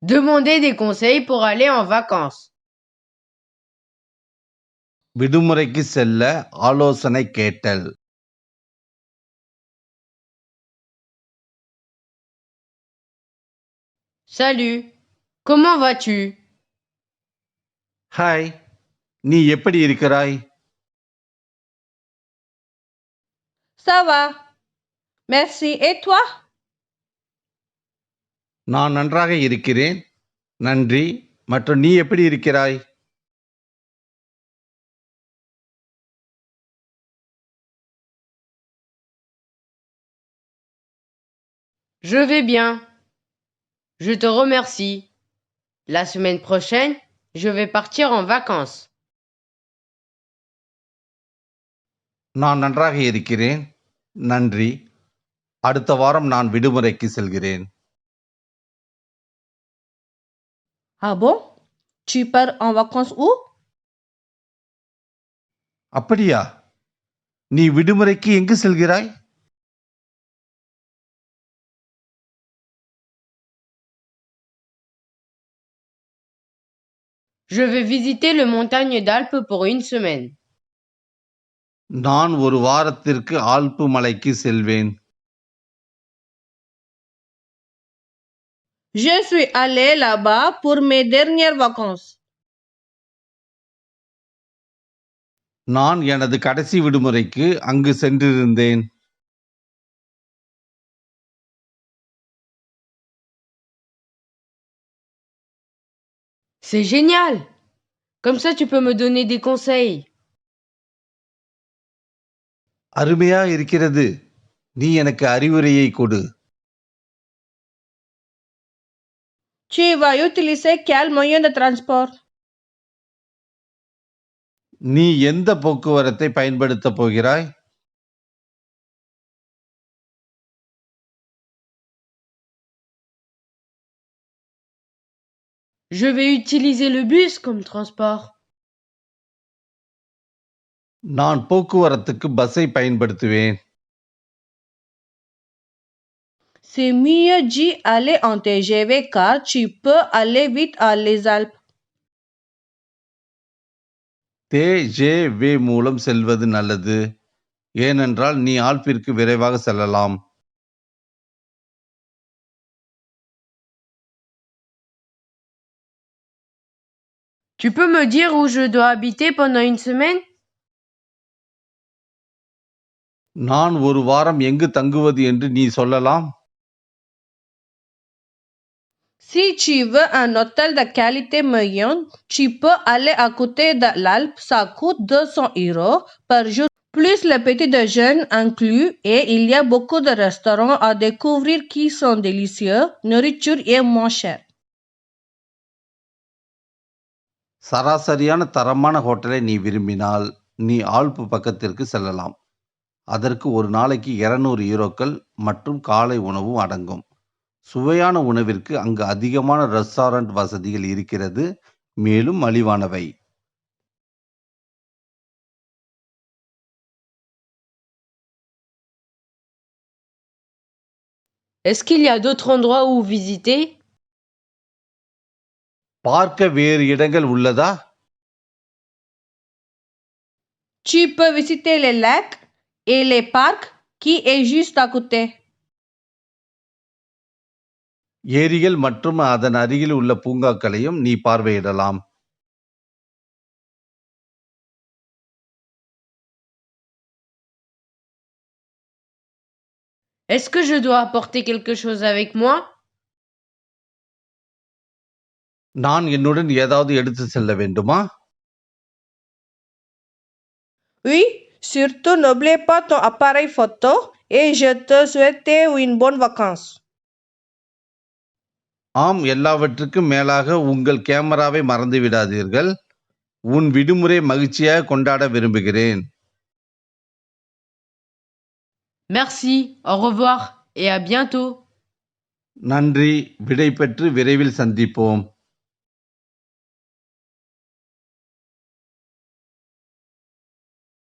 Demander des conseils pour aller en vacances. விடுமுறைக்கு செல்ல ஆலோசனை கேட்டல். Salut, comment vas-tu? ஹாய், நீ எப்படி இருக்கிறாய்? Ça va. Merci. Et toi? நான் நன்றாக இருக்கிறேன், நன்றி. மற்றும் நீ எப்படி இருக்கிறாய்? Je vais bien. Je te remercie. La semaine prochaine, je vais partir en vacances. நான் நன்றாக இருக்கிறேன், நன்றி. அடுத்த வாரம் நான் விடுமுறைக்கு செல்கிறேன். Ah bon? Tu pars en vacances où? அப்படியா? நீ விடுமுறைக்கு எங்கு செல்கிறாய்? Je vais visiter le montagne d'Alpes pour une semaine. நான் ஒரு வாரத்திற்கு ஆல்ப்பு மலைக்கு செல்வேன். Je suis allé là-bas pour mes dernières vacances. நான் எனது கடைசி விடுமுறைக்கு அங்கு சென்றிருந்தேன். C'est génial! Comme ça, tu peux me donner des conseils. அருமையா இருக்கிறது. நீ எனக்கு அறிவுரையை கொடு. Tu vas utiliser quel moyen de transport? நீ எந்த போக்குவரத்தை பயன்படுத்தப் போகிறாய்? Je vais utiliser le bus comme transport. நான் போக்குவரத்துக்கு பஸ்ஸை பயன்படுத்துவேன். C'est mieux d'y aller en TGV car tu peux aller vite à les Alpes. TGV மூலம் செல்வது நல்லது, ஏனென்றால் நீ ஆல்ப்பிற்கு விரைவாக செல்லலாம். Tu peux me dire où je dois habiter pendant une semaine? நான் ஒரு வாரம் எங்கு தங்குவது என்று நீ சொல்லலாம்? Si tu veux un hôtel de qualité moyenne, tu peux aller à côté de l'Alpe. Ça coûte 200 € par jour, plus le petit déjeuner inclus. Et il y a beaucoup de restaurants à découvrir qui sont délicieux. Nourriture est moins chère. சராசரியான தரமான ஹோட்டலை நீ விரும்பினால் நீ ஆல்ப்பு பக்கத்திற்கு செல்லலாம். அதற்கு ஒரு நாளைக்கு 200 யூரோக்கள் மற்றும் காலை உணவும் அடங்கும். சுவையான உணவிற்கு அங்கு அதிகமான ரெஸ்டாரண்ட் வசதிகள் இருக்கிறது, மேலும் மலிவானவை. Est-ce qu'il y a d'autres endroits où visiter? பார்க்க வேறு இடங்கள் உள்ளதா? Tu peux visiter les lacs et les parcs qui est juste à côté. ஏரிகள் மற்றும் அதன் அருகில் உள்ள பூங்காக்களையும் நீ பார்வையிடலாம். Est-ce que je dois apporter quelque chose avec moi? நான் என்னுடன் ஏதாவது எடுத்து செல்ல வேண்டுமா? Oui, surtout n'oublie pas ton appareil photo et je te souhaite une bonne vacance. ஆம், எல்லாவற்றுக்கும் மேலாக உங்கள் கேமராவை மறந்து விடாதீர்கள். உன் விடுமுறை மகிழ்ச்சியாக கொண்டாட விரும்புகிறேன். Merci, au revoir et à bientôt. நன்றி, விடை பெற்று விரைவில் சந்திப்போம்.